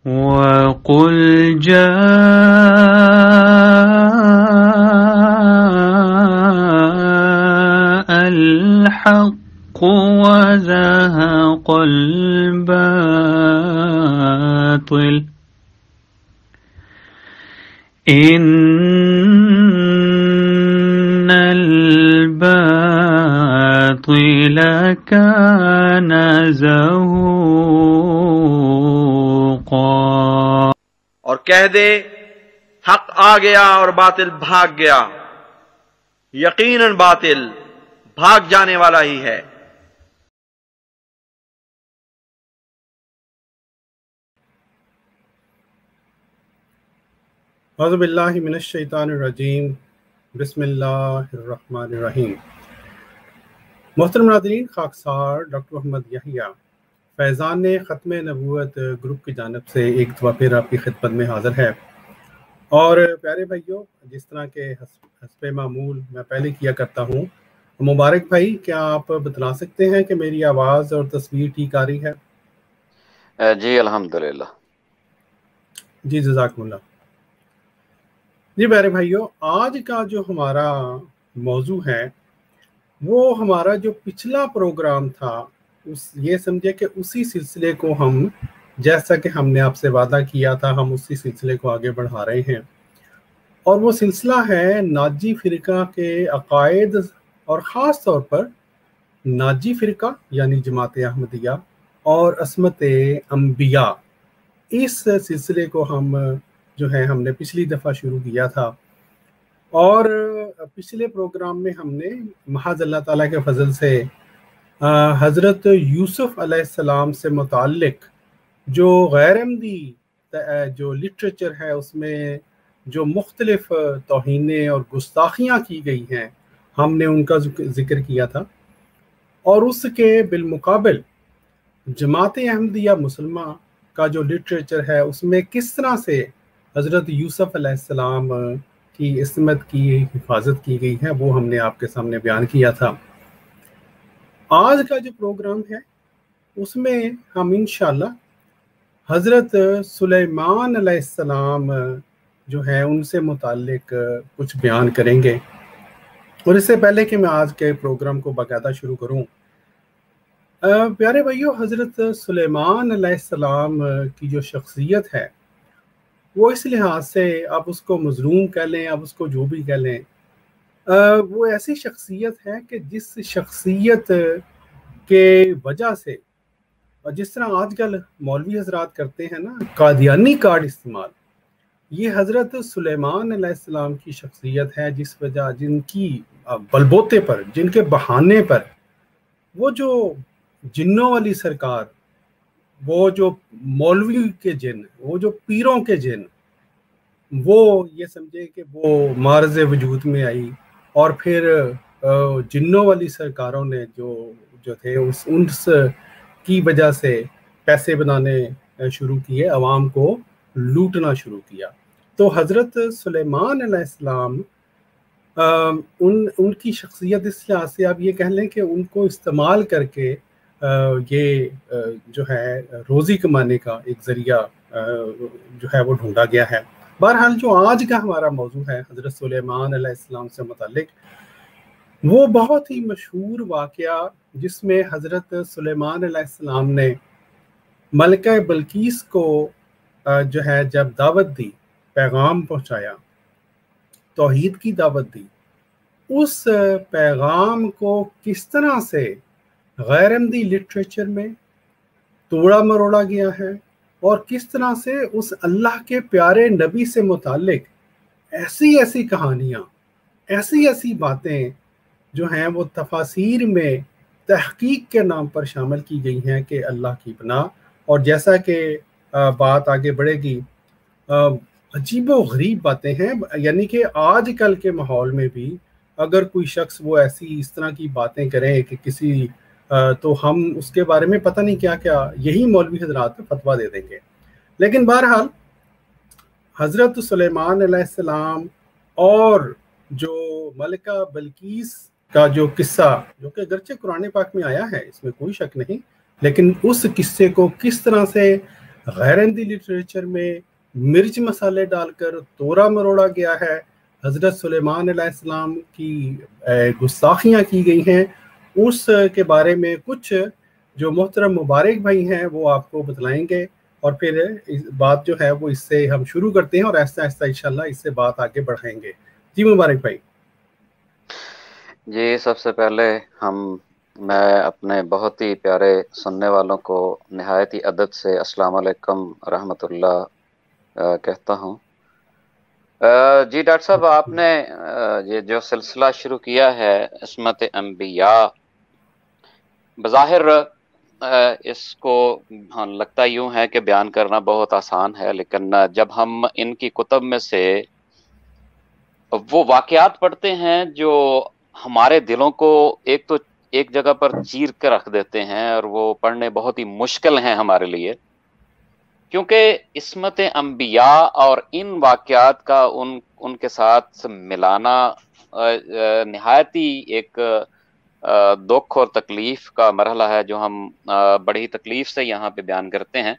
وَقُلْ جَاءَ الْحَقُّ وَزَهَقَ الْبَاطِلُ إِنَّ الْبَاطِلَ كَانَ زَهُوقًا۔ اور کہہ دے حق آ گیا اور باطل بھاگ گیا، یقیناً باطل بھاگ جانے والا ہی ہے۔ اعوذ باللہ من الشیطان الرجیم، بسم اللہ الرحمن الرحیم۔ محترم ناظرین، خاکسار ڈاکٹر محمد یحییٰ فیضان ختم نبوت گروپ کی جانب سے ایک دفعہ پھر آپ کی خدمت میں حاضر ہے۔ اور پیارے بھائیوں، جس طرح کے حسب معمول میں پہلے کیا کرتا ہوں، مبارک بھائی کیا آپ بتلا سکتے ہیں کہ میری آواز اور تصویر ٹھیک آ رہی ہے؟ جی الحمدللہ۔ جی جزاکم اللہ۔ جی پیارے بھائیوں، آج کا جو ہمارا موضوع ہے وہ ہمارا جو پچھلا پروگرام تھا، یہ سمجھے کہ اسی سلسلے کو ہم، جیسا کہ ہم نے آپ سے وعدہ کیا تھا، ہم اسی سلسلے کو آگے بڑھا رہے ہیں۔ اور وہ سلسلہ ہے ناجی فرقہ کے عقائد، اور خاص طور پر ناجی فرقہ یعنی جماعت احمدیہ اور عصمت انبیاء۔ اس سلسلے کو ہم جو ہے ہم نے پچھلی دفعہ شروع کیا تھا، اور پچھلے پروگرام میں ہم نے محض اللہ تعالیٰ کے فضل سے حضرت یوسف علیہ السلام سے متعلق جو غیر عمدی جو لٹریچر ہے، اس میں جو مختلف توہینیں اور گستاخیاں کی گئی ہیں، ہم نے ان کا ذکر کیا تھا۔ اور اس کے بالمقابل جماعت احمدیہ مسلمہ کا جو لٹریچر ہے، اس میں کس طرح سے حضرت یوسف علیہ السلام کی عصمت کی حفاظت کی گئی ہے، وہ ہم نے آپ کے سامنے بیان کیا تھا۔ آج کا جو پروگرام ہے اس میں ہم انشاءاللہ حضرت سلیمان علیہ السلام جو ہے ان سے متعلق کچھ بیان کریں گے۔ اور اس سے پہلے کہ میں آج کے پروگرام کو باقاعدہ شروع کروں، پیارے بھائیو، حضرت سلیمان علیہ السلام کی جو شخصیت ہے وہ اس لحاظ سے، آپ اس کو مظلوم کہہ لیں، آپ اس کو جو بھی کہہ لیں، وہ ایسی شخصیت ہے کہ جس شخصیت کے وجہ سے، اور جس طرح آج کل مولوی حضرات کرتے ہیں نا قادیانی کارڈ استعمال، یہ حضرت سلیمان علیہ السلام کی شخصیت ہے، جس وجہ، جن کی بلبوتے پر، جن کے بہانے پر وہ جو جنوں والی سرکار، وہ جو مولوی کے جن، وہ جو پیروں کے جن، وہ یہ سمجھے کہ وہ معرض وجود میں آئی، اور پھر جنوں والی سرکاروں نے جو تھے ان کی وجہ سے پیسے بنانے شروع کیے، عوام کو لوٹنا شروع کیا۔ تو حضرت سلیمان علیہ السلام ان کی شخصیت اس لحاظ سے آپ یہ کہہ لیں کہ ان کو استعمال کر کے یہ جو ہے روزی کمانے کا ایک ذریعہ جو ہے وہ ڈھونڈا گیا ہے۔ بہرحال جو آج کا ہمارا موضوع ہے حضرت سلیمان علیہ السلام سے متعلق، وہ بہت ہی مشہور واقعہ جس میں حضرت سلیمان علیہ السلام نے ملکہ بلقیس کو جو ہے جب دعوت دی، پیغام پہنچایا، توحید کی دعوت دی، اس پیغام کو کس طرح سے غیر عمدی لٹریچر میں توڑا مروڑا گیا ہے، اور کس طرح سے اس اللہ کے پیارے نبی سے متعلق ایسی کہانیاں، ایسی باتیں جو ہیں وہ تفاسیر میں تحقیق کے نام پر شامل کی گئی ہیں کہ اللہ کی پناہ۔ اور جیسا کہ بات آگے بڑھے گی، عجیب و غریب باتیں ہیں، یعنی کہ آج کل کے ماحول میں بھی اگر کوئی شخص وہ اس طرح کی باتیں کریں کہ کسی تو ہم اس کے بارے میں پتہ نہیں کیا یہی مولوی حضرات فتویٰ دے دیں گے۔ لیکن بہرحال حضرت سلیمان علیہ السلام اور جو ملکہ بلقیس کا جو قصہ، جو کہ اگرچہ قرآن پاک میں آیا ہے، اس میں کوئی شک نہیں، لیکن اس قصے کو کس طرح سے غیر احمدی لٹریچر میں مرچ مسالے ڈال کر توڑا مروڑا گیا ہے، حضرت سلیمان علیہ السلام کی گستاخیاں کی گئی ہیں، اس کے بارے میں کچھ جو محترم مبارک بھائی ہیں وہ آپ کو بتلائیں گے، اور پھر بات جو ہے وہ اس سے ہم شروع کرتے ہیں اور آہستہ آہستہ انشاءاللہ اس سے بات آگے بڑھائیں گے۔ جی مبارک بھائی۔ جی سب سے پہلے میں اپنے بہت ہی پیارے سننے والوں کو نہایت ہی ادب سے السلام علیکم رحمۃ اللہ کہتا ہوں۔ جی ڈاکٹر صاحب، آپ نے یہ جو سلسلہ شروع کیا ہے عصمت انبیاء، بظاہر اس کو لگتا یوں ہے کہ بیان کرنا بہت آسان ہے، لیکن جب ہم ان کی کتب میں سے وہ واقعات پڑھتے ہیں جو ہمارے دلوں کو ایک جگہ پر چیر کے رکھ دیتے ہیں، اور وہ پڑھنے بہت ہی مشکل ہیں ہمارے لیے، کیونکہ عصمت انبیاء اور ان واقعات کا ان کے ساتھ ملانا نہایت ہی ایک دکھ اور تکلیف کا مرحلہ ہے، جو ہم بڑی تکلیف سے یہاں پہ بیان کرتے ہیں۔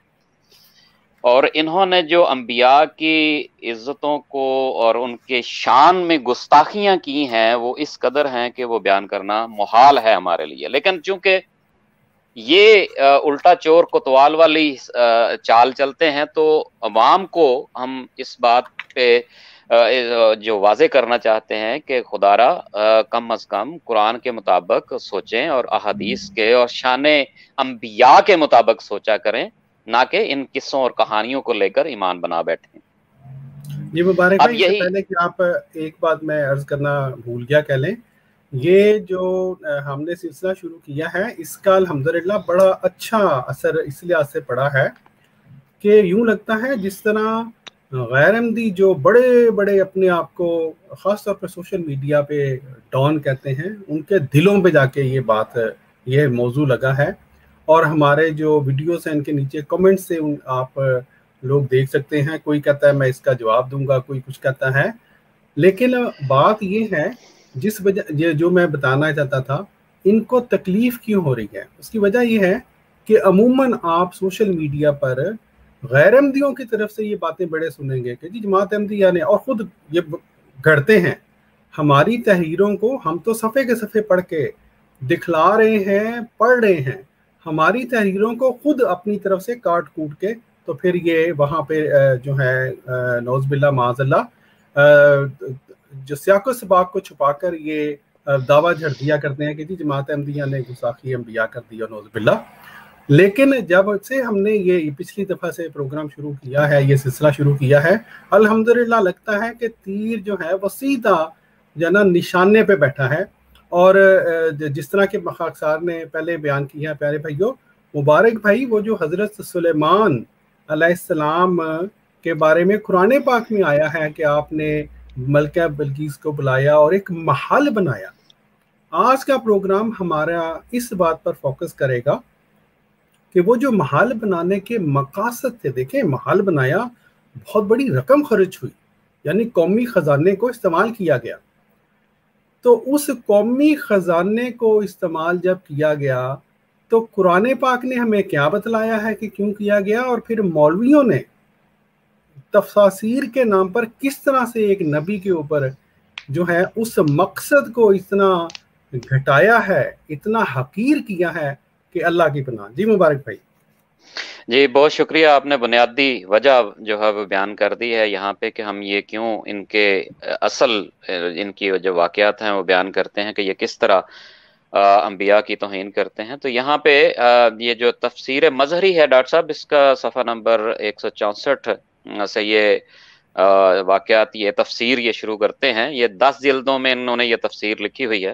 اور انہوں نے جو انبیاء کی عزتوں کو اور ان کے شان میں گستاخیاں کی ہیں وہ اس قدر ہیں کہ وہ بیان کرنا محال ہے ہمارے لیے، لیکن چونکہ یہ الٹا چور کوتوال والی چال چلتے ہیں تو عوام کو ہم اس بات پہ جو واضح کرنا چاہتے ہیں کہ خدارا کم از کم قرآن کے مطابق سوچیں اور احادیث کے اور شان انبیاء کے مطابق سوچا کریں، نہ کہ ان قصوں اور کہانیوں کو لے کر ایمان بنا بیٹھیں۔ جی مبارک بھائی، اس سے پہلے کہ آپ ایک بات میں عرض کرنا بھول گیا کہہ لیں، یہ جو ہم نے سلسلہ شروع کیا ہے اس کا الحمدللہ بڑا اچھا اثر اس لحاظ سے پڑا ہے کہ یوں لگتا ہے جس طرح غیر احمدی جو بڑے بڑے اپنے آپ کو خاص طور پہ سوشل میڈیا پہ ڈان کہتے ہیں، ان کے دلوں پہ جا کے یہ موضوع لگا ہے، اور ہمارے جو ویڈیوز ہیں ان کے نیچے کمنٹ سے آپ لوگ دیکھ سکتے ہیں، کوئی کہتا ہے میں اس کا جواب دوں گا، کوئی کچھ کہتا ہے، لیکن بات یہ ہے جس وجہ جو میں بتانا چاہتا تھا ان کو تکلیف کیوں ہو رہی ہے، اس کی وجہ یہ ہے کہ عموماً آپ سوشل میڈیا پر غیر احمدیوں کی طرف سے یہ باتیں بڑے سنیں گے کہ جی جماعت احمدیہ نے، اور خود یہ گھڑتے ہیں ہماری تحریروں کو، ہم تو صفحے کے صفحے پڑھ کے دکھلا رہے ہیں، پڑھ رہے ہیں، ہماری تحریروں کو خود اپنی طرف سے کاٹ کوٹ کے تو پھر یہ وہاں پہ جو ہے نعوذ باللہ معاذ اللہ جو سیاق و سباق کو چھپا کر یہ دعویٰ جھڑ دیا کرتے ہیں کہ جی جماعت احمدیہ نے گستاخی انبیاء کر دیا، نعوذ باللہ۔ لیکن جب سے ہم نے یہ پچھلی دفعہ سے پروگرام شروع کیا ہے، یہ سلسلہ شروع کیا ہے، الحمدللہ لگتا ہے کہ تیر جو ہے وہ سیدھا جنا نشانے پہ بیٹھا ہے، اور جس طرح کے خاکسار نے پہلے بیان کیا ہے پیارے بھائیوں، مبارک بھائی، وہ جو حضرت سلیمان علیہ السلام کے بارے میں قرآن پاک میں آیا ہے کہ آپ نے ملکہ بلقیس کو بلایا اور ایک محل بنایا، آج کا پروگرام ہمارا اس بات پر فوکس کرے گا کہ وہ جو محل بنانے کے مقاصد تھے، دیکھیں محل بنایا، بہت بڑی رقم خرچ ہوئی، یعنی قومی خزانے کو استعمال کیا گیا، تو اس قومی خزانے کو استعمال جب کیا گیا تو قرآن پاک نے ہمیں کیا بتلایا ہے کہ کیوں کیا گیا، اور پھر مولویوں نے تفاسیر کے نام پر کس طرح سے ایک نبی کے اوپر جو ہے اس مقصد کو اتنا گھٹایا ہے، اتنا حقیر کیا ہے کہ اللہ کی پناہ۔ جی مبارک بھائی۔ جی بہت شکریہ، آپ نے بنیادی وجہ جو ہے وہ بیان کر دی ہے یہاں پہ کہ ہم یہ کیوں ان کے اصل ان کی جو واقعات ہیں وہ بیان کرتے ہیں کہ یہ کس طرح انبیاء کی توہین کرتے ہیں۔ تو یہاں پہ یہ جو تفسیر مظہری ہے ڈاکٹر صاحب، اس کا صفحہ نمبر 164 سے یہ واقعات، یہ تفسیر یہ شروع کرتے ہیں، یہ 10 جلدوں میں انہوں نے یہ تفسیر لکھی ہوئی ہے۔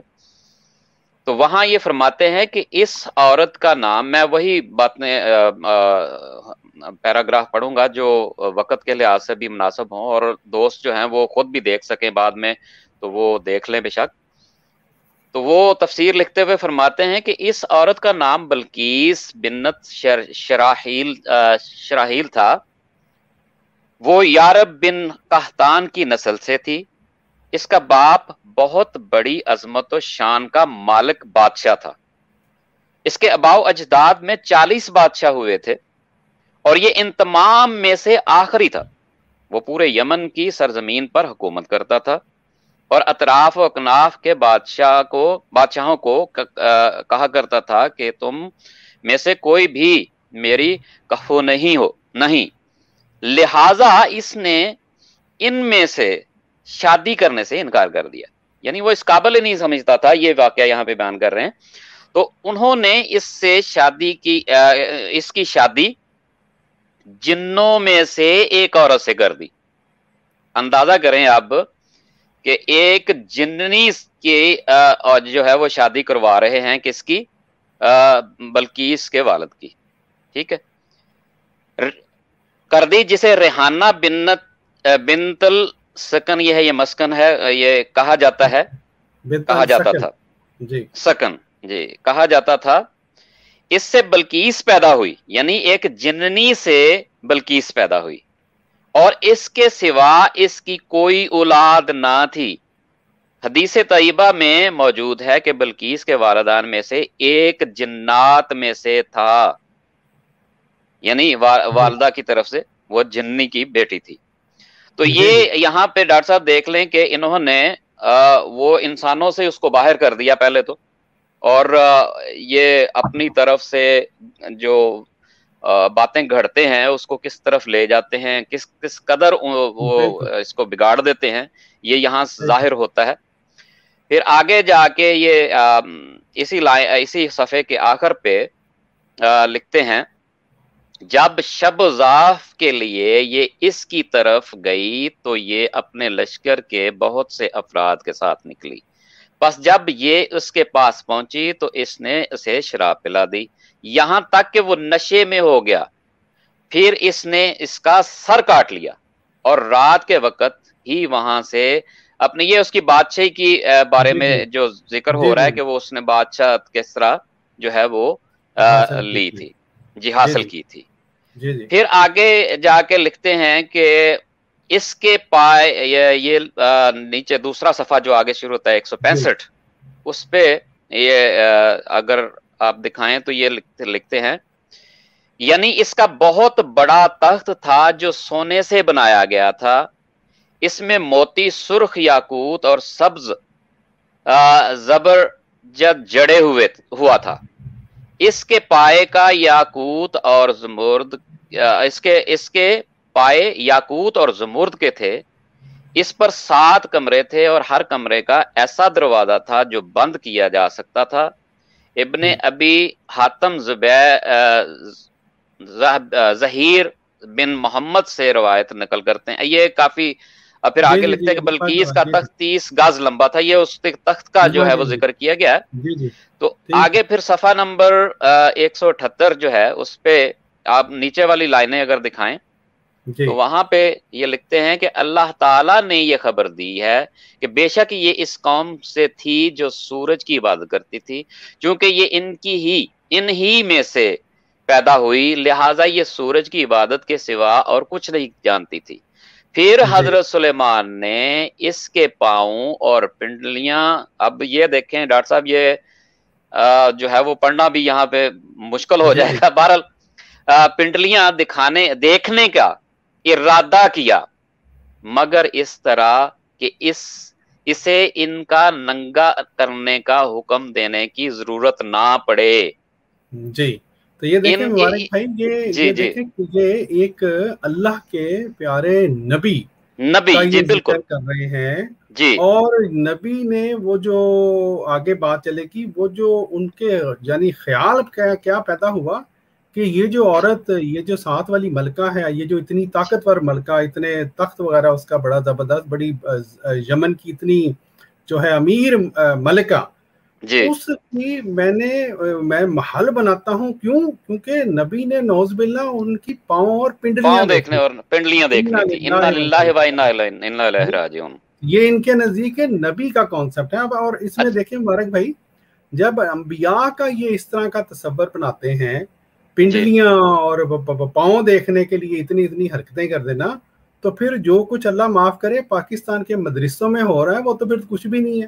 تو وہاں یہ فرماتے ہیں کہ اس عورت کا نام، میں وہی باتیں پیراگراف پڑھوں گا جو وقت کے لحاظ سے بھی مناسب ہوں، اور دوست جو ہیں وہ خود بھی دیکھ سکیں بعد میں تو وہ دیکھ لیں بے شک۔ تو وہ تفسیر لکھتے ہوئے فرماتے ہیں کہ اس عورت کا نام بلقیس بنت شراحیل تھا، وہ یارب بن قحطان کی نسل سے تھی، اس کا باپ بہت بڑی عظمت و شان کا مالک بادشاہ تھا، اس کے آباء و اجداد میں 40 بادشاہ ہوئے تھے، اور یہ ان تمام میں سے آخری تھا. وہ پورے یمن کی سرزمین پر حکومت کرتا تھا اور اطراف و اکناف کے بادشاہوں کو کہا کرتا تھا کہ تم میں سے کوئی بھی میری کفو نہیں. لہذا اس نے ان میں سے شادی کرنے سے انکار کر دیا. یعنی وہ اس قابل ہی نہیں سمجھتا تھا. یہ واقعہ یہاں پہ بیان کر رہے ہیں. تو انہوں نے اس سے شادی کی، اس کی شادی جنوں میں سے ایک عورت سے کر دی. اندازہ کریں اب کہ ایک جننی کی جو ہے وہ شادی کروا رہے ہیں کس کی؟ بلقیس کے والد کی. ٹھیک ہے، کر دی، جسے ریحانہ بنت السکن، یہ مسکن ہے، یہ کہا جاتا تھا جی سکن، جی کہا جاتا تھا. اس سے بلقیس پیدا ہوئی، یعنی ایک جننی سے بلقیس پیدا ہوئی، اور اس کے سوا اس کی کوئی اولاد نہ تھی. حدیث طیبہ میں موجود ہے کہ بلقیس کے والدان میں سے ایک جنات میں سے تھا، یعنی والدہ کی طرف سے وہ جنی کی بیٹی تھی. تو یہ یہاں پہ ڈاکٹر صاحب دیکھ لیں کہ انہوں نے وہ انسانوں سے اس کو باہر کر دیا پہلے تو، اور یہ اپنی طرف سے جو باتیں گھڑتے ہیں اس کو کس طرف لے جاتے ہیں، کس قدر وہ اس کو بگاڑ دیتے ہیں، یہ یہاں ظاہر ہوتا ہے. پھر آگے جا کے یہ اسی صفحے کے آخر پہ لکھتے ہیں، جب شب ضعف کے لیے یہ اس کی طرف گئی تو یہ اپنے لشکر کے بہت سے افراد کے ساتھ نکلی. بس جب یہ اس کے پاس پہنچی تو اس نے اسے شراب پلا دی، یہاں تک کہ وہ نشے میں ہو گیا. پھر اس نے اس کا سر کاٹ لیا اور رات کے وقت ہی وہاں سے اپنے، یہ اس کی بادشاہی کی بارے میں جو ذکر ہو رہا ہے کہ وہ اس نے بادشاہ کس طرح جو ہے وہ لی تھی، جی حاصل کی تھی. پھر آگے جا کے لکھتے ہیں کہ اس کے پائے، یہ نیچے دوسرا صفحہ جو آگے شروع ہوتا ہے 165، اس پہ یہ اگر آپ دکھائیں تو یہ لکھتے ہیں، یعنی اس کا بہت بڑا تخت تھا جو سونے سے بنایا گیا تھا، اس میں موتی، سرخ یاقوت اور سبز زبرجد جڑے ہوا تھا. اس کے پائے کا یاقوت اور زمرد، اس کے پائے یاقوت اور زمرد کے تھے. اس پر 7 کمرے تھے اور ہر کمرے کا ایسا دروازہ تھا جو بند کیا جا سکتا تھا. ابن ابی حاتم ظہیر بن محمد سے روایت نقل کرتے ہیں. یہ کافی، پھر آگے لکھتے ہیں کہ بلقیس کا تخت 30 گز لمبا تھا. یہ اس تخت کا جو ہے وہ ذکر کیا گیا ہے. تو آگے پھر صفحہ نمبر 178 جو ہے اس پہ آپ نیچے والی لائنیں اگر دکھائیں تو وہاں پہ یہ لکھتے ہیں کہ اللہ تعالیٰ نے یہ خبر دی ہے کہ بے شک یہ اس قوم سے تھی جو سورج کی عبادت کرتی تھی، چونکہ یہ ان ہی میں سے پیدا ہوئی، لہٰذا یہ سورج کی عبادت کے سوا اور کچھ نہیں جانتی تھی. پھر حضرت سلیمان نے اس کے پاؤں اور پنڈلیاں، اب یہ دیکھیں ڈاکٹر صاحب یہ جو ہے وہ پڑھنا بھی یہاں پہ مشکل ہو جائے گا. بہرحال پنڈلیاں دیکھنے کا ارادہ کیا، مگر اس طرح کہ اسے ان کا ننگا کرنے کا حکم دینے کی ضرورت نہ پڑے. جی تو یہ دیکھیں مبارک بھائی، یہ دیکھیں کہ یہ ایک اللہ کے پیارے نبی جی بالکل کر رہے ہیں جی، اور نبی نے وہ جو آگے بات چلے گی، وہ جو ان کے یعنی خیال کیا پیدا ہوا کہ یہ جو عورت، یہ جو 7 والی ملکہ ہے، یہ جو اتنی طاقتور ملکہ، اتنے تخت وغیرہ اس کا بڑا زبردست، بڑی یمن کی اتنی جو ہے امیر ملکہ، اس کی میں محل بناتا ہوں. کیونکہ نبی نے نعوذ باللہ ان کی پاؤں اور پنڈلیاں دیکھنے اور پنڈلیاں دیکھنی تھی. انا للہ و انا الیہ راجعون، یہ ان کے نزدیک نبی کا کانسیپٹ ہے. اور اس میں دیکھیں مبارک بھائی، جب انبیاء کا یہ اس طرح کا تصور بناتے ہیں، پنڈلیاں اور پاؤں دیکھنے کے لیے اتنی حرکتیں کر دینا، تو پھر جو کچھ اللہ معاف کرے پاکستان کے مدرسوں میں ہو رہا ہے وہ تو پھر کچھ بھی نہیں ہے.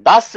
10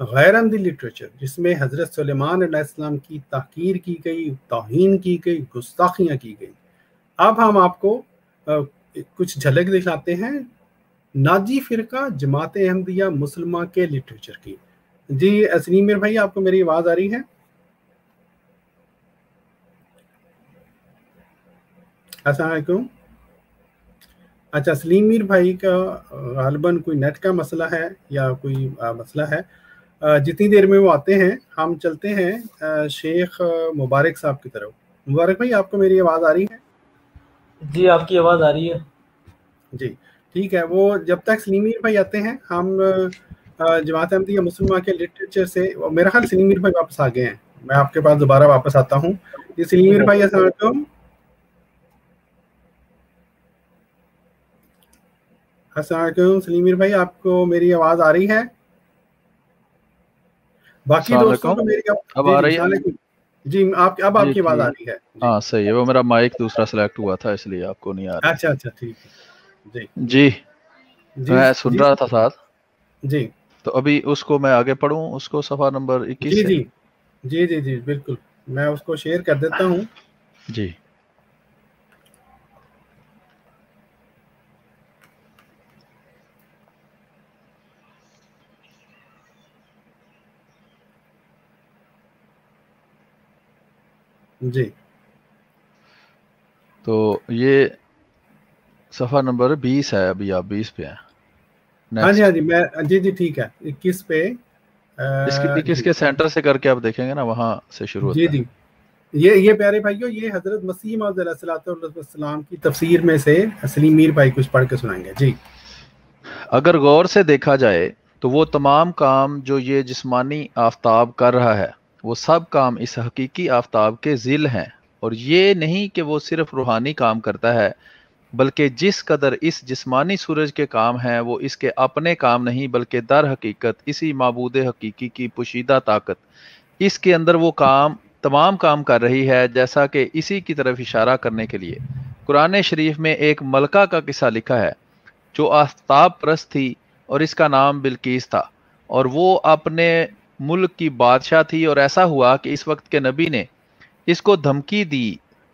غیر عمدی لٹریچر جس میں حضرت سلیمان علیہ السلام کی تحقیر کی گئی، توہین کی گئی، گستاخیاں کی گئی۔ اب ہم آپ کو کچھ جھلک دکھاتے ہیں ناجی فرقہ جماعت احمدیہ مسلمہ کے لٹریچر کی۔ جی سلیم میر بھائی، آپ کو میری آواز آ رہی ہے؟ السلام علیکم۔ اچھا، سلیم میر بھائی کا غالباً کوئی نیٹ کا مسئلہ ہے یا کوئی مسئلہ ہے۔ جتنی دیر میں وہ آتے ہیں ہم چلتے ہیں شیخ مبارک صاحب کی طرف۔ مبارک بھائی، آپ کو میری آواز آ رہی ہے؟ جی آپ کی آواز آ رہی ہے۔ جی ٹھیک ہے، وہ جب تک سلیم میر بھائی آتے ہیں ہم جماعت احمدیہ مسلمہ کے لٹریچر سے، میرا خیال سلیم میر بھائی واپس آ گئے ہیں، میں آپ کے پاس دوبارہ واپس آتا ہوں۔ جی سلیم میر بھائی السلام علیکم۔ السلام علیکم سلیم میر بھائی، آپ کو میری آواز آ رہی ہے؟ باقی دوستوں کو میری اب آ رہی ہے؟ جی اب آپ کی آواز آ رہی ہے۔ ہاں صحیح ہے، وہ میرا مائک دوسرا سلیکٹ ہوا تھا اس لیے آپ کو نہیں آ رہی۔ اچھا ٹھیک ہے جی میں سن رہا تھا ساتھ۔ جی تو ابھی اس کو میں آگے پڑھوں، اس کو صفحہ نمبر 21 سے؟ جی بالکل، میں اس کو شیئر کر دیتا ہوں۔ جی جی تو یہ صفحہ نمبر 20 ہے، ابھی آپ 20 پہ ہیں۔ ہاں جی میں جی ٹھیک ہے، 21 پہ 21 کے سینٹر سے کر کے آپ دیکھیں گے نا، وہاں سے شروع ہوتا ہے۔ یہ پیارے بھائیو، یہ حضرت مسیح موعود علیہ السلام کی تفسیر میں سے سلیم میر بھائی کچھ پڑھ کے سنائیں گے۔ جی اگر غور سے دیکھا جائے تو وہ تمام کام جو یہ جسمانی آفتاب کر رہا ہے وہ سب کام اس حقیقی آفتاب کے ذل ہیں، اور یہ نہیں کہ وہ صرف روحانی کام کرتا ہے، بلکہ جس قدر اس جسمانی سورج کے کام ہیں وہ اس کے اپنے کام نہیں، بلکہ در حقیقت اسی معبود حقیقی کی پوشیدہ طاقت اس کے اندر وہ تمام کام کر رہی ہے، جیسا کہ اسی کی طرف اشارہ کرنے کے لیے قرآن شریف میں ایک ملکہ کا قصہ لکھا ہے جو آفتاب پرست تھی، اور اس کا نام بلقیس تھا، اور وہ اپنے ملک کی بادشاہ تھی۔ اور ایسا ہوا کہ اس وقت کے نبی نے اس کو دھمکی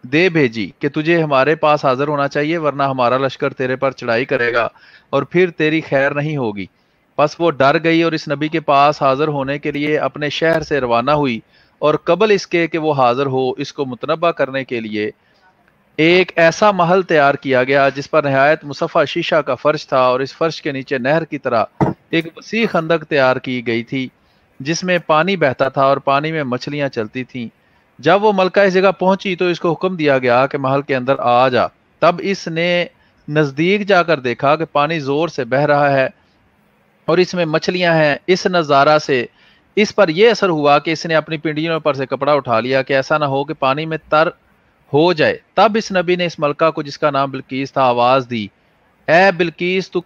دے بھیجی کہ تجھے ہمارے پاس حاضر ہونا چاہیے، ورنہ ہمارا لشکر تیرے پر چڑھائی کرے گا اور پھر تیری خیر نہیں ہوگی۔ بس وہ ڈر گئی اور اس نبی کے پاس حاضر ہونے کے لیے اپنے شہر سے روانہ ہوئی، اور قبل اس کے کہ وہ حاضر ہو اس کو متنبہ کرنے کے لیے ایک ایسا محل تیار کیا گیا جس پر نہایت مصفہ شیشہ کا فرش تھا، اور اس فرش کے نیچے نہر کی طرح ایک وسیع خندق تیار کی گئی تھی جس میں پانی بہتا تھا اور پانی میں مچھلیاں چلتی تھیں۔ جب وہ ملکہ اس جگہ پہنچی تو اس کو حکم دیا گیا کہ محل کے اندر آ جا۔ تب اس نے نزدیک جا کر دیکھا کہ پانی زور سے بہہ رہا ہے اور اس میں مچھلیاں ہیں۔ اس نظارہ سے اس پر یہ اثر ہوا کہ اس نے اپنی پنڈلیوں پر سے کپڑا اٹھا لیا کہ ایسا نہ ہو کہ پانی میں تر ہو جائے۔ تب اس نبی نے اس ملکہ کو جس کا نام بلقیس تھا آواز دی، اے بلقیس، تو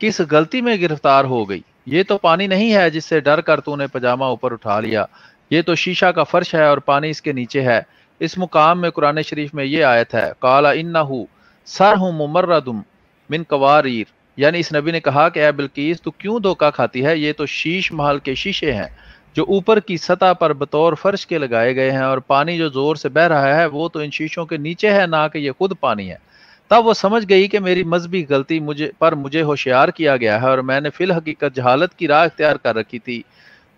کس غلطی میں گرفتار ہو گئی؟ یہ تو پانی نہیں ہے جس سے ڈر کر تو نے پجامہ اوپر اٹھا لیا، یہ تو شیشہ کا فرش ہے اور پانی اس کے نیچے ہے۔ اس مقام میں قرآن شریف میں یہ آیت ہے، قال انہ سرح ممرد من قواریر، یعنی اس نبی نے کہا کہ اے بلقیس تو کیوں دھوکہ کھاتی ہے، یہ تو شیش محل کے شیشے ہیں جو اوپر کی سطح پر بطور فرش کے لگائے گئے ہیں، اور پانی جو زور سے بہہ رہا ہے وہ تو ان شیشوں کے نیچے ہے، نہ کہ یہ خود پانی ہے۔ تب وہ سمجھ گئی کہ میری مذہبی غلطی مجھے ہوشیار کیا گیا ہے، اور میں نے فی الحقیقت جہالت کی راہ اختیار کر رکھی تھی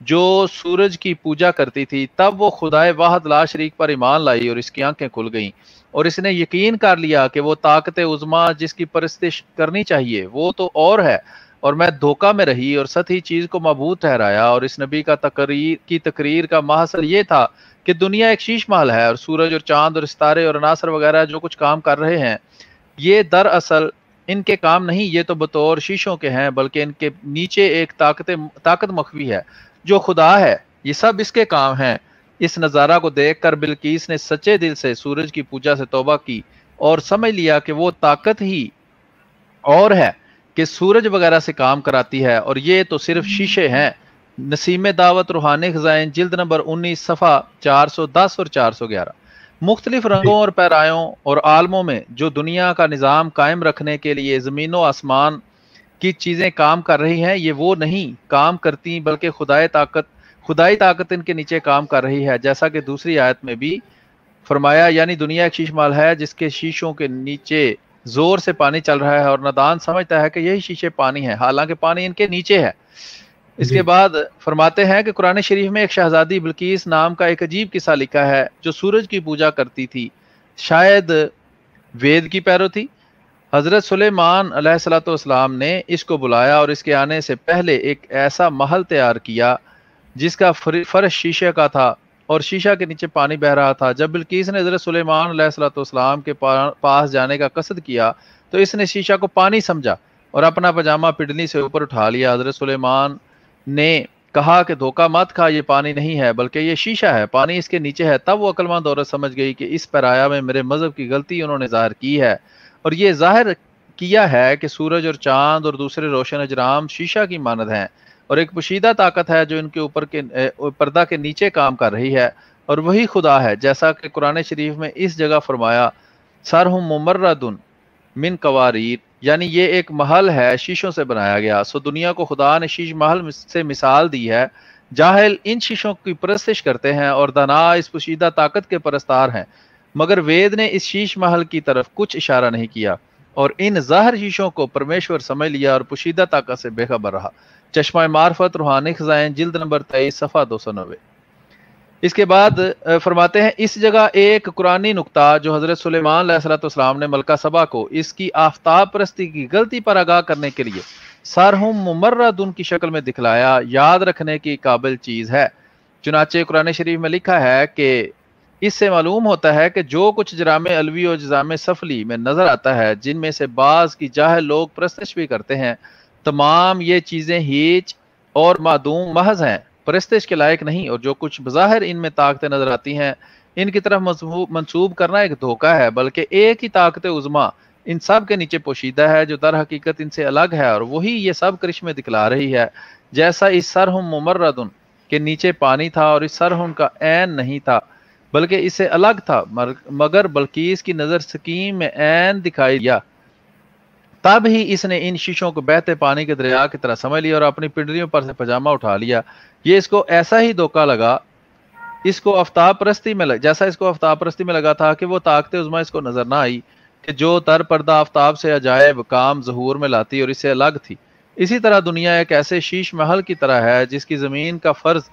جو سورج کی پوجا کرتی تھی۔ تب وہ خدائے واحد لا شریک پر ایمان لائی اور اس کی آنکھیں کھل گئیں، اور اس نے یقین کر لیا کہ وہ طاقت عظمیٰ جس کی پرستش کرنی چاہیے وہ تو اور ہے، اور میں دھوکہ میں رہی اور سطحی چیز کو معبود ٹھہرایا۔ اور اس نبی کا تقریر کا محصل یہ تھا کہ دنیا ایک شیش محل ہے، اور سورج اور چاند اور ستارے اور عناصر وغیرہ جو کچھ کام کر رہے ہیں یہ دراصل ان کے کام نہیں، یہ تو بطور شیشوں کے ہیں، بلکہ ان کے نیچے ایک طاقت مخفی ہے جو خدا ہے، یہ سب اس کے کام ہیں۔ اس نظارہ کو دیکھ کر بلقیس نے سچے دل سے سورج کی پوجا سے توبہ کی اور سمجھ لیا کہ وہ طاقت ہی اور ہے کہ سورج وغیرہ سے کام کراتی ہے، اور یہ تو صرف شیشے ہیں۔ نسیم دعوت روحانی خزائن جلد نمبر 19 صفحہ 410 اور 411۔ مختلف رنگوں اور پیرایوں اور عالموں میں جو دنیا کا نظام قائم رکھنے کے لیے زمین و آسمان کی چیزیں کام کر رہی ہیں یہ وہ نہیں کام کرتی بلکہ خدائی طاقت ان کے نیچے کام کر رہی ہے، جیسا کہ دوسری آیت میں بھی فرمایا، یعنی دنیا ایک شیش محل ہے جس کے شیشوں کے نیچے زور سے پانی چل رہا ہے اور نادان سمجھتا ہے کہ یہی شیشے پانی ہیں، حالانکہ پانی ان کے نیچے ہے۔ اس کے بعد فرماتے ہیں کہ قرآن شریف میں ایک شہزادی بلقیس نام کا ایک عجیب قصہ لکھا ہے جو سورج کی پوجا کرتی تھی، شاید وید کی پیرو تھی۔ حضرت سلیمان علیہ الصلوۃ والسلام نے اس کو بلایا اور اس کے آنے سے پہلے ایک ایسا محل تیار کیا جس کا فرش شیشے کا تھا اور شیشہ کے نیچے پانی بہ رہا تھا۔ جب بلقیس نے حضرت سلیمان علیہ الصلوۃ والسلام کے پاس جانے کا قصد کیا تو اس نے شیشہ کو پانی سمجھا اور اپنا پاجامہ پڈلی سے اوپر اٹھا لیا۔ حضرت سلیمان نے کہا کہ دھوکہ مت کھا، یہ پانی نہیں ہے بلکہ یہ شیشہ ہے، پانی اس کے نیچے ہے۔ تب وہ عقل مند عورت سمجھ گئی کہ اس پیرایا میں میرے مذہب کی غلطی انہوں نے ظاہر کی ہے اور یہ ظاہر کیا ہے کہ سورج اور چاند اور دوسرے روشن اجرام شیشہ کی مانند ہیں اور ایک پوشیدہ طاقت ہے جو ان کے اوپر کے پردہ کے نیچے کام کر رہی ہے اور وہی خدا ہے، جیسا کہ قرآن شریف میں اس جگہ فرمایا سرہم ممردن من قواریر، یعنی یہ ایک محل ہے شیشوں سے بنایا گیا۔ سو دنیا کو خدا نے شیش محل سے مثال دی ہے۔ جاہل ان شیشوں کی پرستش کرتے ہیں اور دانا اس پوشیدہ طاقت کے پرستار ہیں، مگر وید نے اس شیش محل کی طرف کچھ اشارہ نہیں کیا اور ان ظاہر شیشوں کو پرمیشور سمجھ لیا اور پوشیدہ طاقت سے بے خبر رہا۔ چشمہ معرفت روحانی خزائن جلد نمبر 23 صفحہ 290۔ اس کے بعد فرماتے ہیں اس جگہ ایک قرآنی نکتہ جو حضرت سلیمان علیہ السلام نے ملکہ سبا کو اس کی آفتاب پرستی کی غلطی پر آگاہ کرنے کے لیے سارہم ممردن کی شکل میں دکھلایا، یاد رکھنے کی قابل چیز ہے۔ چنانچہ قرآن شریف میں لکھا ہے کہ اس سے معلوم ہوتا ہے کہ جو کچھ جرام علوی اور جرام سفلی میں نظر آتا ہے، جن میں سے بعض کی جاہل لوگ پرستش بھی کرتے ہیں، تمام یہ چیزیں ہیچ اور معدوم محض ہیں، پرستش کے لائق نہیں، اور جو کچھ بظاہر ان میں طاقتیں نظر آتی ہیں ان کی طرف منسوب کرنا ایک دھوکہ ہے، بلکہ ایک ہی طاقت عظما ان سب کے نیچے پوشیدہ ہے جو در حقیقت ان سے الگ ہے اور وہی یہ سب کرشمے دکھلا رہی ہے۔ جیسا اس سرہم ممردن کے نیچے پانی تھا اور اس سرہم کا عین نہیں تھا بلکہ اس سے الگ تھا، مگر بلقیس کی نظر سکیم میں عین دکھائی دیا، تب ہی اس نے ان شیشوں کو بہتے پانی کے دریا کی طرح سمجھ لیا اور اپنی پنڈلیوں پر سے پاجامہ اٹھا لیا۔ یہ اس کو ایسا ہی دھوکہ لگا اس کو آفتاب پرستی میں جیسا اس کو آفتاب پرستی میں لگا تھا کہ وہ طاقت عظما اس کو نظر نہ آئی کہ جو تر پردہ آفتاب سے عجائب کام ظہور میں لاتی اور اس سے الگ تھی۔ اسی طرح دنیا ایک ایسے شیش محل کی طرح ہے جس کی زمین کا فرض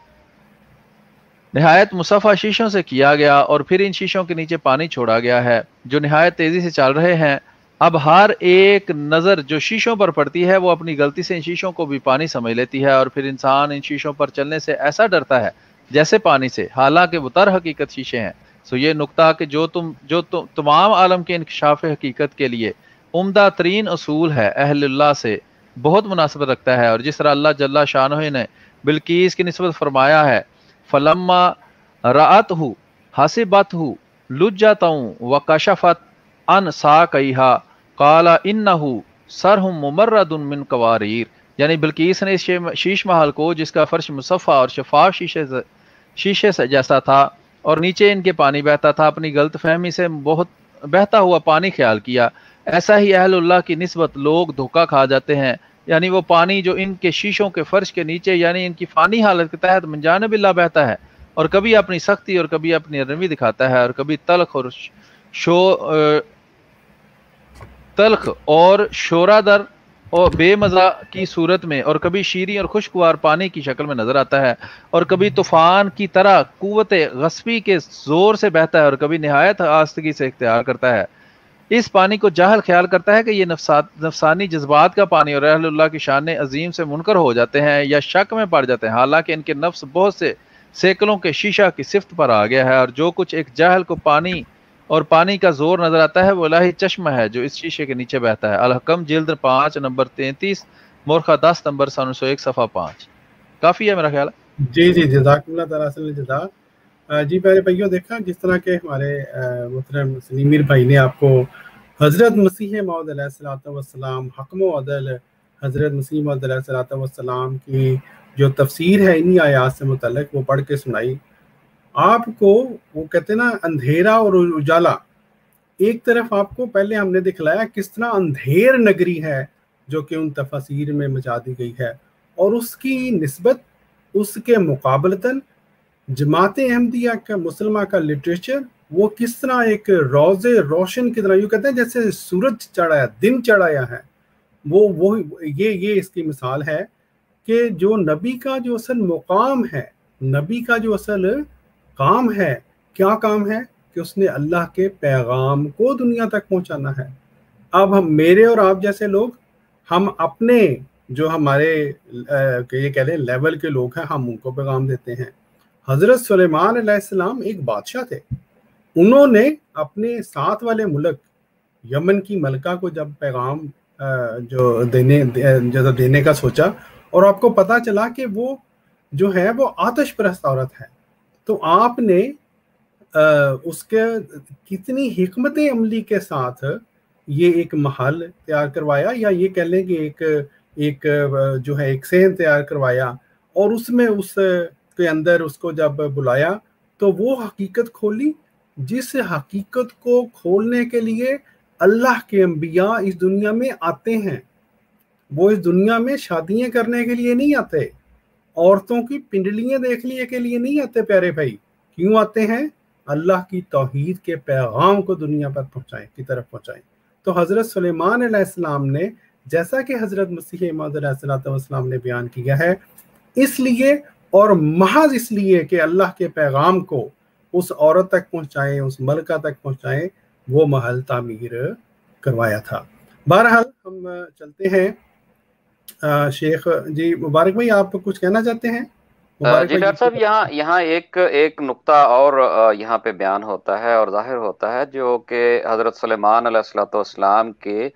نہایت مصفہ شیشوں سے کیا گیا اور پھر ان شیشوں کے نیچے پانی چھوڑا گیا ہے جو نہایت تیزی سے چل رہے ہیں۔ اب ہر ایک نظر جو شیشوں پر پڑتی ہے وہ اپنی غلطی سے ان شیشوں کو بھی پانی سمجھ لیتی ہے اور پھر انسان ان شیشوں پر چلنے سے ایسا ڈرتا ہے جیسے پانی سے، حالانکہ وہ تر حقیقت شیشے ہیں۔ سو یہ نقطہ کہ جو تمام عالم کے انکشاف حقیقت کے لیے عمدہ ترین اصول ہے، اہل اللہ سے بہت مناسبت رکھتا ہے، اور جس طرح اللہ جل شانہ نے بلقیس کی نسبت فرمایا ہے فلما رأتہ حسبتہ لجۃ وکشفت عن ساقیہا قال انہ سرہم ممرد من قواریر، یعنی بلقیس نے اس شیش محل کو جس کا فرش مصفہ اور شفاف شیشے سے جیسا تھا اور نیچے ان کے پانی بہتا تھا اپنی غلط فہمی سے بہت بہتا ہوا پانی خیال کیا۔ ایسا ہی اہل اللہ کی نسبت لوگ دھوکہ کھا جاتے ہیں، یعنی وہ پانی جو ان کے شیشوں کے فرش کے نیچے یعنی ان کی فانی حالت کے تحت من جانب اللہ بہتا ہے اور کبھی اپنی سختی اور کبھی اپنی نرمی دکھاتا ہے اور کبھی تلخ اور شورا در اور بے مزہ کی صورت میں اور کبھی شیریں اور خوشگوار پانی کی شکل میں نظر آتا ہے اور کبھی طوفان کی طرح قوت غصبی کے زور سے بہتا ہے اور کبھی نہایت آستگی سے اختیار کرتا ہے۔ اس پانی کو جاہل خیال کرتا ہے کہ یہ نفسانی جذبات کا پانی اور اہل اللہ کی شان عظیم سے منکر ہو جاتے ہیں یا شک میں پڑ جاتے ہیں، حالانکہ ان کے نفس بہت سے سیکلوں کے شیشہ کی صفت پر آ گیا ہے، اور جو کچھ ایک جاہل کو پانی اور پانی کا زور نظر آتا ہے وہ الہی چشمہ ہے جو اس شیشے کے نیچے بہتا ہے۔ الحکم جلد 5 نمبر 33 مورخہ 10 نمبر 901 صفحہ 5۔ کافی ہے میرا خیال ہے۔ جی جی جزاک اللہ تعالیٰ سے جزا۔ جی پیارے بھائیوں، دیکھا جس طرح کے ہمارے محترم سلیم میر بھائی نے آپ کو حضرت مسیح موعود علیہ الصلوۃ والسلام حکم و عدل حضرت مسیح موعود علیہ الصلوۃ والسلام کی جو تفسیر ہے انہی آیات سے متعلق وہ پڑھ کے سنائی آپ کو۔ وہ کہتے ہیں نا اندھیرا اور اجالا، ایک طرف آپ کو پہلے ہم نے دکھلایا کس طرح اندھیر نگری ہے جو کہ ان تفاسیر میں مچا دی گئی ہے، اور اس کی نسبت اس کے مقابلتاً جماعت احمدیہ کا مسلمہ کا لٹریچر وہ کس طرح ایک روز روشن کی طرح، یوں کہتے ہیں جیسے سورج چڑھایا، دن چڑھایا ہے، وہ یہ اس کی مثال ہے کہ جو نبی کا جو اصل مقام ہے، نبی کا جو اصل کام ہے، کیا کام ہے کہ اس نے اللہ کے پیغام کو دنیا تک پہنچانا ہے۔ اب ہم، میرے اور آپ جیسے لوگ، ہم اپنے جو ہمارے یہ کہہ لیں لیول کے لوگ ہیں، ہم ان کو پیغام دیتے ہیں۔ حضرت سلیمان علیہ السلام ایک بادشاہ تھے، انہوں نے اپنے ساتھ والے ملک یمن کی ملکہ کو جب پیغام جو دینے کا سوچا، اور آپ کو پتا چلا کہ وہ جو ہے وہ آتش پرست عورت ہے، تو آپ نے اس کے کتنی حکمت عملی کے ساتھ یہ ایک محل تیار کروایا، یا یہ کہہ لیں کہ ایک جو ہے ایک صحن تیار کروایا، اور اس میں اس کے اندر اس کو جب بلایا تو وہ حقیقت کھولی جس حقیقت کو کھولنے کے لیے اللہ کے انبیاء اس دنیا میں آتے ہیں۔ وہ اس دنیا میں شادیاں کرنے کے لیے نہیں آتے، عورتوں کی پنڈلیاں دیکھنے کے لیے نہیں آتے پیارے بھائی، کیوں آتے ہیں؟ اللہ کی توحید کے پیغام کو دنیا پر کی طرف پہنچائیں۔ تو حضرت سلیمان علیہ السلام نے، جیسا کہ حضرت مسیح موعود علیہ السلام نے بیان کیا ہے، اس لیے اور محض اس لیے کہ اللہ کے پیغام کو اس عورت تک پہنچائیں، اس ملکہ تک پہنچائیں، وہ محل تعمیر کروایا تھا۔ بہرحال ہم چلتے ہیں شیخ جی مبارک بھائی، آپ کچھ کہنا چاہتے ہیں؟ جی ڈاکٹر صاحب، یہاں ایک نقطہ اور یہاں پہ بیان ہوتا ہے اور ظاہر ہوتا ہے، جو کہ حضرت سلیمان علیہ السلام کے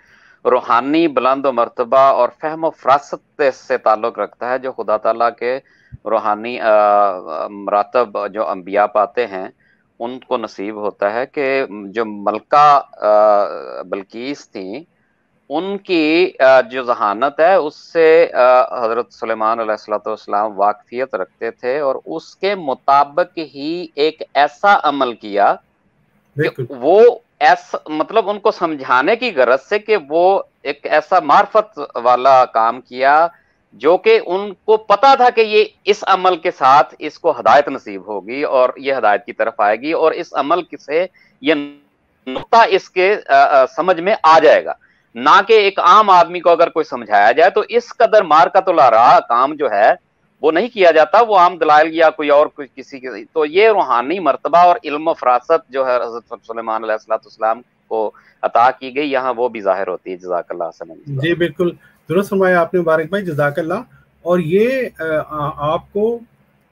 روحانی بلند و مرتبہ اور فہم و فراست سے تعلق رکھتا ہے، جو خدا تعالیٰ کے روحانی مراتب جو انبیاء پاتے ہیں ان کو نصیب ہوتا ہے، کہ جو ملکہ بلقیس تھیں ان کی جو ذہانت ہے اس سے حضرت سلیمان علیہ السلام واقفیت رکھتے تھے، اور اس کے مطابق ہی ایک ایسا عمل کیا کہ وہ مطلب ان کو سمجھانے کی غرض سے کہ وہ ایک ایسا معرفت والا کام کیا جو کہ ان کو پتا تھا کہ یہ اس عمل کے ساتھ اس کو ہدایت نصیب ہوگی اور یہ ہدایت کی طرف آئے گی، اور اس عمل سے یہ نقطہ اس کے سمجھ میں آ جائے گا، نہ کہ ایک عام آدمی کو اگر کوئی سمجھایا جائے تو اس قدر مارکت الآراء کام جو ہے وہ نہیں کیا جاتا، وہ عام دلائل یا کوئی اور کسی کے، تو یہ روحانی مرتبہ اور علم و فراست جو ہے حضرت سلیمان علیہ السلام کو عطا کی گئی، یہاں وہ بھی ظاہر ہوتی ہے۔ جزاک اللہ حسن۔ جی بالکل درست فرمایا آپ نے مبارک بھائی، جزاک اللہ۔ اور یہ آپ کو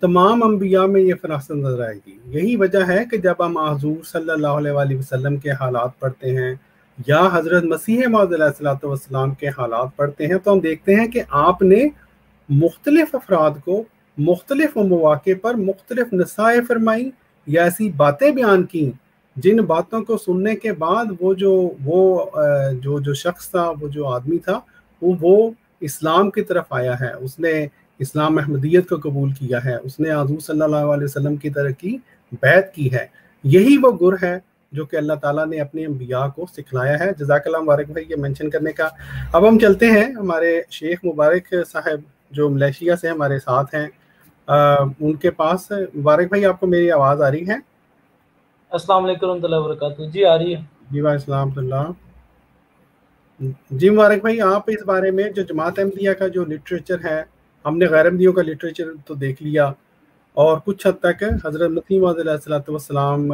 تمام انبیاء میں یہ فراست نظر آئے گی۔ یہی وجہ ہے کہ جب ہم حضور صلی اللہ علیہ وسلم کے حالات پڑھتے ہیں یا حضرت مسیح موعود علیہ السلام کے حالات پڑھتے ہیں تو ہم دیکھتے ہیں کہ آپ نے مختلف افراد کو مختلف مواقع پر مختلف نصائح فرمائیں یا ایسی باتیں بیان کی جن باتوں کو سننے کے بعد وہ جو شخص تھا، وہ جو آدمی تھا، وہ اسلام کی طرف آیا ہے، اس نے اسلام احمدیت کو قبول کیا ہے، اس نے حضور صلی اللہ علیہ وسلم کی طرح کی بیعت کی ہے۔ یہی وہ گر ہے جو کہ اللہ تعالیٰ نے اپنے انبیاء کو سکھلایا ہے۔ جزاک اللہ مبارک بھائی یہ مینشن کرنے کا۔ اب ہم چلتے ہیں ہمارے شیخ مبارک صاحب جو ملیشیا سے ہمارے ساتھ ہیں، ان کے پاس۔ مبارک بھائی آپ کو میری آواز آ رہی ہے؟ السلام علیکم ورحمۃ اللہ وبرکاتہ۔ جی آ رہی ہے۔ جی وعلیکم السلام ورحمۃ اللہ۔ جی مبارک بھائی، آپ اس بارے میں جو جماعت احمدیہ کا جو لٹریچر ہے، ہم نے غیر احمدیوں کا لٹریچر تو دیکھ لیا اور کچھ حد تک حضرت مسیح موعود علیہ السلام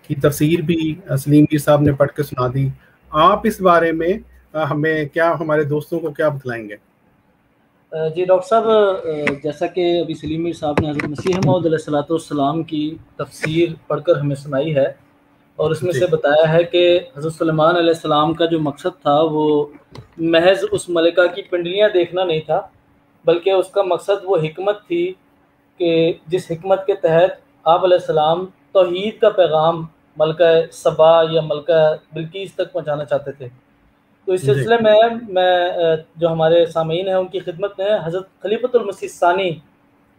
کی تفسیر بھی سلیم میر صاحب نے پڑھ کے سنا دی۔ آپ اس بارے میں ہمیں کیا، ہمارے دوستوں کو کیا بتلائیں گے؟ جی ڈاکٹر صاحب، جیسا کہ ابھی سلیم میر صاحب نے حضرت مسیح موعود علیہ السلام کی تفسیر پڑھ کر ہمیں سنائی ہے، اور اس میں سے بتایا ہے کہ حضرت سلیمان علیہ السلام کا جو مقصد تھا وہ محض اس ملکہ کی پنڈلیاں دیکھنا نہیں تھا، بلکہ اس کا مقصد وہ حکمت تھی کہ جس حکمت کے تحت آپ علیہ السلام توحید کا پیغام ملکہ سبا یا ملکہ بلقیس تک پہنچانا چاہتے تھے۔ تو اس سلسلے میں جو ہمارے سامعین ہیں ان کی خدمت میں حضرت خلیفۃ المسیح ثانی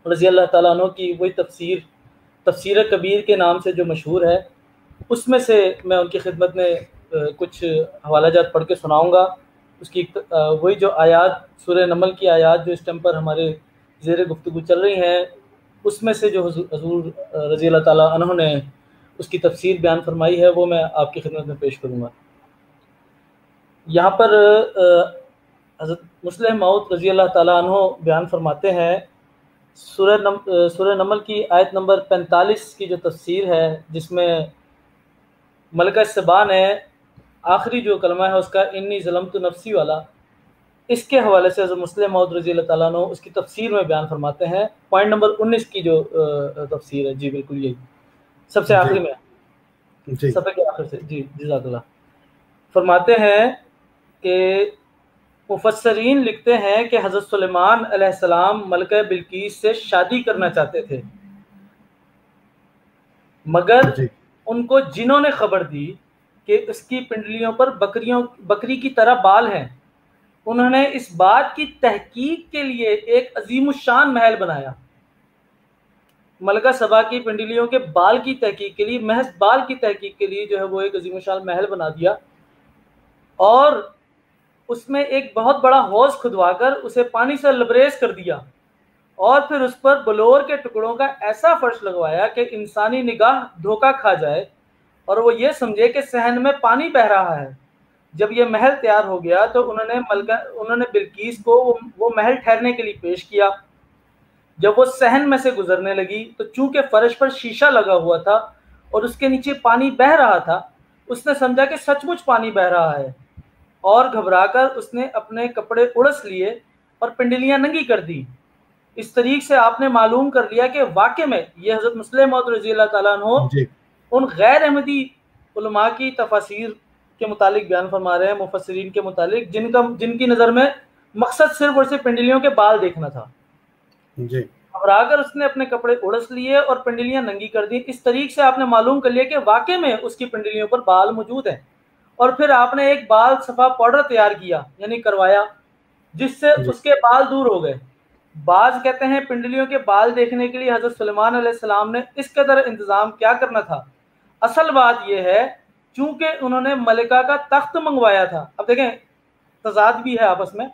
رضی اللہ تعالیٰ عنہ کی وہی تفسیر کبیر کے نام سے جو مشہور ہے، اس میں سے میں ان کی خدمت میں کچھ حوالہ جات پڑھ کے سناؤں گا، اس کی وہی جو آیات سورہ نمل کی آیات جو اس ٹائم پر ہمارے زیر گفتگو چل رہی ہیں اس میں سے جو حضور رضی اللہ تعالیٰ عنہ نے اس کی تفسیر بیان فرمائی ہے وہ میں آپ کی خدمت میں پیش کروں گا۔ یہاں پر حضرت مسلم موعود رضی اللہ تعالیٰ عنہ بیان فرماتے ہیں سورہ نمل کی آیت نمبر 45 کی جو تفسیر ہے جس میں ملکہ سبا نے آخری جو کلمہ ہے اس کا انی ظلمت نفسی والا، اس کے حوالے سے حضرت مسلم موعود رضی اللہ تعالیٰ عنہ اس کی تفسیر میں بیان فرماتے ہیں، پوائنٹ نمبر 19 کی جو تفسیر ہے، جی بالکل یہی سب سے آخری میں صفحے کے آخر سے، جی جزاک اللہ، فرماتے ہیں کہ مفسرین لکھتے ہیں کہ حضرت سلیمان علیہ السلام ملکہ بلقیس سے شادی کرنا چاہتے تھے، مگر ان کو جنوں نے خبر دی کہ اس کی پنڈلیوں پر بکری کی طرح بال ہیں، انہوں نے اس بات کی تحقیق کے لیے ایک عظیم الشان محل بنایا۔ ملکہ سبا کی پنڈلیوں کے بال کی تحقیق کے لیے، محض بال کی تحقیق کے لیے جو ہے وہ ایک عظیم الشان محل بنا دیا، اور اس میں ایک بہت بڑا حوض کھدوا کر اسے پانی سے لبریز کر دیا، اور پھر اس پر بلور کے ٹکڑوں کا ایسا فرش لگوایا کہ انسانی نگاہ دھوکہ کھا جائے اور وہ یہ سمجھے کہ صحن میں پانی بہہ رہا ہے۔ جب یہ محل تیار ہو گیا تو انہوں نے بلقیس کو وہ محل ٹھہرنے کے لیے پیش کیا۔ جب وہ صحن میں سے گزرنے لگی تو چونکہ فرش پر شیشہ لگا ہوا تھا اور اس کے نیچے پانی بہہ رہا تھا، اس نے سمجھا کہ سچ مچ پانی بہہ رہا ہے، اور گھبرا کر اس نے اپنے کپڑے اڑس لیے اور پنڈلیاں ننگی کر دی۔ اس طریق سے آپ نے معلوم کر لیا کہ واقع میں یہ حضرت مسلم موعود رضی اللہ تعالیٰ عنہ ان غیر احمدی علماء کی تفاسیر کے متعلق بیان فرما رہے ہیں، مفسرین کے متعلق، جن کی نظر میں مقصد صرف اور صرف پنڈلیوں کے بال دیکھنا تھا۔ گھبرا کر اس نے اپنے کپڑے اڑس لیے اور پنڈلیاں ننگی کر دی۔ اس طریق سے آپ نے معلوم کر لیا کہ واقع میں اس کی پنڈلیوں پر بال موجود ہیں، اور پھر آپ نے ایک بال صفا پاؤڈر تیار کیا، یعنی کروایا، جس سے اس کے بال دور ہو گئے۔ بعض کہتے ہیں پنڈلیوں کے بال دیکھنے کے لیے حضرت سلیمان علیہ السلام نے اس قدر انتظام کیا کرنا تھا۔ اصل بات یہ ہے چونکہ انہوں نے ملکہ کا تخت منگوایا تھا، اب دیکھیں تضاد بھی ہے آپس میں،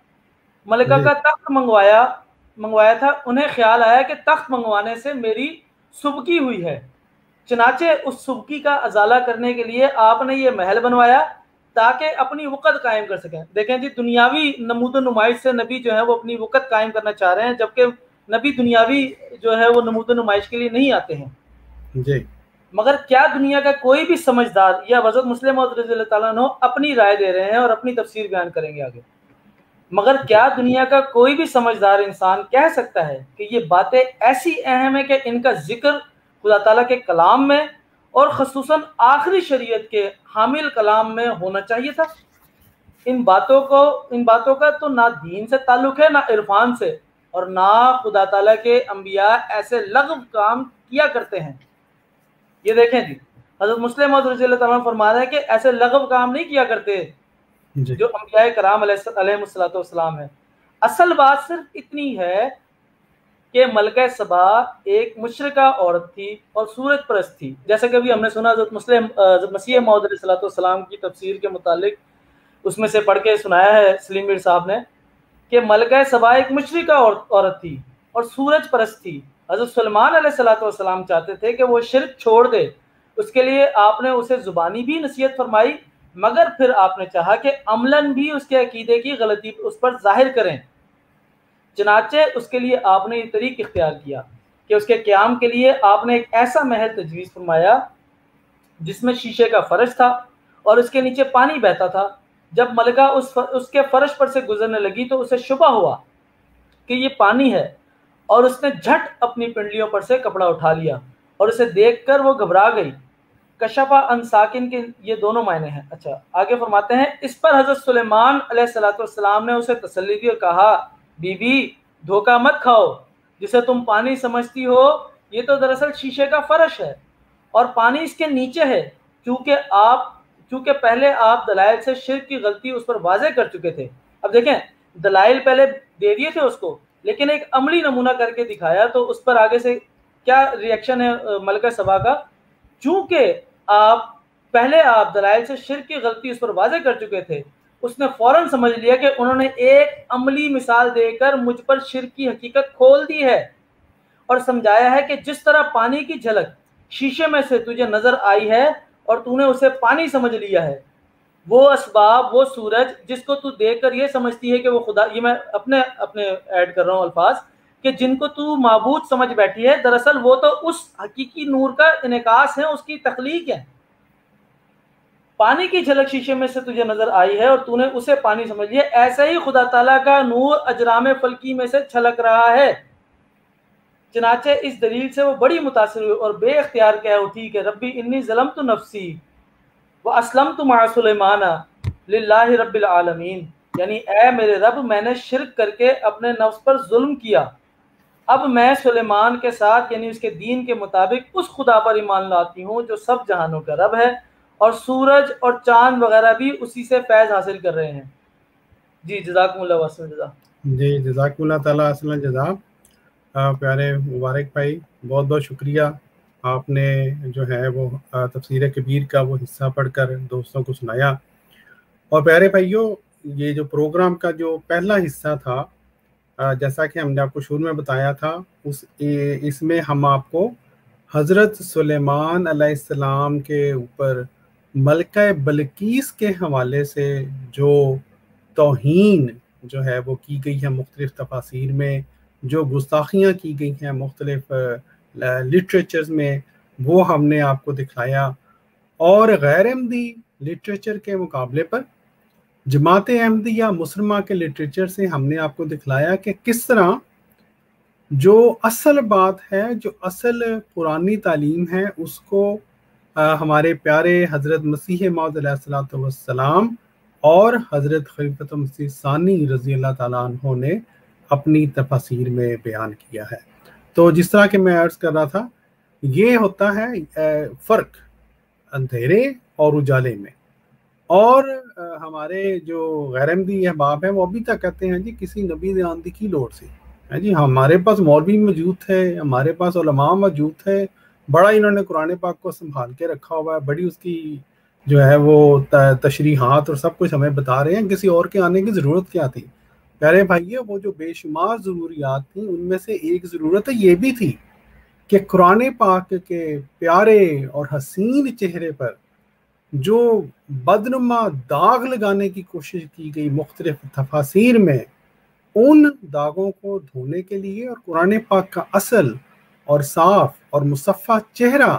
ملکہ کا تخت منگوایا تھا، انہیں خیال آیا کہ تخت منگوانے سے میری سبکی ہوئی ہے، چنانچہ اس سبکی کا ازالہ کرنے کے لیے آپ نے یہ محل بنوایا تاکہ اپنی وقت قائم کر سکیں۔ دیکھیں جی، دنیاوی نمود و نمائش سے نبی جو ہے وہ اپنی وقت قائم کرنا چاہ رہے ہیں، جبکہ نبی دنیاوی جو ہے وہ نمود و نمائش کے لیے نہیں آتے ہیں جی۔ مگر کیا دنیا کا کوئی بھی سمجھدار، یا حضرت مسلم موعود رضی اللہ تعالیٰ عنہ اپنی رائے دے رہے ہیں اور اپنی تفسیر بیان کریں گے آگے، مگر کیا دنیا کا کوئی بھی سمجھدار انسان کہہ سکتا ہے کہ یہ باتیں ایسی اہم ہیں کہ ان کا ذکر خدا تعالیٰ کے کلام میں اور خصوصاً آخری شریعت کے حامل کلام میں ہونا چاہیے تھا؟ ان باتوں کا تو نہ دین سے تعلق ہے، نہ عرفان سے، اور نہ خدا تعالیٰ کے انبیاء ایسے لغو کام کیا کرتے ہیں۔ یہ دیکھیں جی، حضرت مسلم موعود رضی اللہ تعالیٰ عنہ فرما رہے ہیں کہ ایسے لغو کام نہیں کیا کرتے جو انبیاء کرام علیہ الصلوۃ والسلام ہیں۔ اصل بات صرف اتنی ہے کہ ملکہ سبا ایک مشرکہ عورت تھی اور سورج پرست تھی، جیسا کہ ابھی ہم نے سنا حضرت مسیح موعود علیہ الصلوۃ والسلام کی تفسیر کے متعلق اس میں سے پڑھ کے سنایا ہے سلیم میر صاحب نے کہ ملکہ سبا ایک مشرکہ عورت تھی اور سورج پرست تھی۔ حضرت سلیمان علیہ الصلوۃ والسلام چاہتے تھے کہ وہ شرک چھوڑ دے، اس کے لیے آپ نے اسے زبانی بھی نصیحت فرمائی، مگر پھر آپ نے چاہا کہ عملاً بھی اس کے عقیدے کی غلطی اس پر ظاہر کریں، چنانچہ اس کے لیے آپ نے یہ طریق اختیار کیا کہ اس کے قیام کے لیے آپ نے ایک ایسا محل تجویز فرمایا جس میں شیشے کا فرش تھا اور اس کے نیچے پانی بہتا تھا۔ جب ملکہ اس کے فرش پر سے گزرنے لگی تو اسے شبہ ہوا کہ یہ پانی ہے، اور اس نے جھٹ اپنی پنڈلیوں پر سے کپڑا اٹھا لیا اور اسے دیکھ کر وہ گھبرا گئی۔ کشفا ان ساکن کے یہ دونوں معنی ہیں۔ اچھا آگے فرماتے ہیں، اس پر حضرت سلیمان علیہ الصلوۃ والسلام نے اسے تسلی دی اور کہا، بی بی دھوکہ مت کھاؤ، جسے تم پانی سمجھتی ہو یہ تو دراصل شیشے کا فرش ہے اور پانی اس کے نیچے ہے، چونکہ پہلے آپ دلائل سے شرک کی غلطی اس پر واضح کر چکے تھے۔ اب دیکھیں دلائل پہلے دے دیے تھے اس کو، لیکن ایک عملی نمونہ کر کے دکھایا، تو اس پر آگے سے کیا ریئیکشن ہے ملکہ سبا کا؟ چونکہ آپ دلائل سے شرک کی غلطی اس پر واضح کر چکے تھے، اس نے فوراً سمجھ لیا کہ انہوں نے ایک عملی مثال دے کر مجھ پر شرک کی حقیقت کھول دی ہے، اور سمجھایا ہے کہ جس طرح پانی کی جھلک شیشے میں سے تجھے نظر آئی ہے اور تو نے اسے پانی سمجھ لیا ہے، وہ اسباب، وہ سورج جس کو تو دیکھ کر یہ سمجھتی ہے کہ وہ خدا، یہ میں اپنے ایڈ کر رہا ہوں الفاظ، کہ جن کو تو معبود سمجھ بیٹھی ہے، دراصل وہ تو اس حقیقی نور کا انعکاس ہے، اس کی تخلیق ہے۔ پانی کی جھلک شیشے میں سے تجھے نظر آئی ہے اور تو نے اسے پانی سمجھ لیا، ایسے ہی خدا تعالیٰ کا نور اجرام فلکی میں سے چھلک رہا ہے۔ چنانچہ اس دلیل سے وہ بڑی متاثر ہوئی اور بے اختیار کہہ اٹھی کہ ربی انی ظلمت نفسی واسلمت مع سلیمان للہ رب العالمین، یعنی اے میرے رب، میں نے شرک کر کے اپنے نفس پر ظلم کیا، اب میں سلیمان کے ساتھ یعنی اس کے دین کے مطابق اس خدا پر ایمان لاتی ہوں جو سب جہانوں کا رب ہے، اور سورج اور چاند وغیرہ بھی اسی سے فیض حاصل کر رہے ہیں۔ جی جزاکم اللہ واسع جزا۔ جی جزاکم اللہ تعالیٰ اصل جزا۔ پیارے مبارک بھائی، بہت بہت شکریہ، آپ نے جو ہے وہ تفسیر کبیر کا وہ حصہ پڑھ کر دوستوں کو سنایا۔ اور پیارے بھائیوں، یہ جو پروگرام کا جو پہلا حصہ تھا، جیسا کہ ہم نے آپ کو شروع میں بتایا تھا، اس میں ہم آپ کو حضرت سلیمان علیہ السلام کے اوپر ملکہ بلقیس کے حوالے سے جو توہین جو ہے وہ کی گئی ہے مختلف تفاسیر میں، جو گستاخیاں کی گئی ہیں مختلف لٹریچرز میں، وہ ہم نے آپ کو دکھلایا۔ اور غیر احمدی لٹریچر کے مقابلے پر جماعت احمدیہ مسلمہ کے لٹریچر سے ہم نے آپ کو دکھلایا کہ کس طرح جو اصل بات ہے، جو اصل قرآنی تعلیم ہے، اس کو ہمارے پیارے حضرت مسیح موعود علیہ الصلوۃ والسلام اور حضرت خلیفۃ مسیح ثانی رضی اللہ تعالیٰ عنہ نے اپنی تفاسیر میں بیان کیا ہے۔ تو جس طرح کہ میں عرض کر رہا تھا، یہ ہوتا ہے فرق اندھیرے اور اجالے میں۔ اور ہمارے جو غیر احمدی احباب ہیں وہ ابھی تک کہتے ہیں جی کسی نبی نے آندھی کی لوڑ سے ہے جی، ہمارے پاس مولوی موجود تھے، ہمارے پاس علماء موجود تھے، بڑا انہوں نے قرآن پاک کو سنبھال کے رکھا ہوا ہے، بڑی اس کی جو ہے وہ تشریحات اور سب کچھ ہمیں بتا رہے ہیں، کسی اور کے آنے کی ضرورت کیا تھی؟ پیارے بھائیو، وہ جو بے شمار ضروریات تھیں ان میں سے ایک ضرورت یہ بھی تھی کہ قرآن پاک کے پیارے اور حسین چہرے پر جو بدنما داغ لگانے کی کوشش کی گئی مختلف تفاسیر میں، ان داغوں کو دھونے کے لیے اور قرآن پاک کا اصل اور صاف اور مصفح چہرہ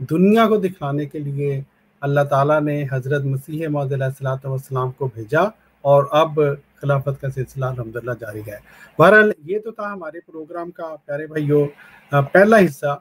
دنیا کو دکھانے کے لیے اللہ تعالیٰ نے حضرت مسیح موعود علیہ الصلوۃ والسلام کو بھیجا، اور اب خلافت کا سلسلہ الحمدللہ جاری ہے۔ بہرحال یہ تو تھا ہمارے پروگرام کا پیارے بھائیوں پہلا حصہ۔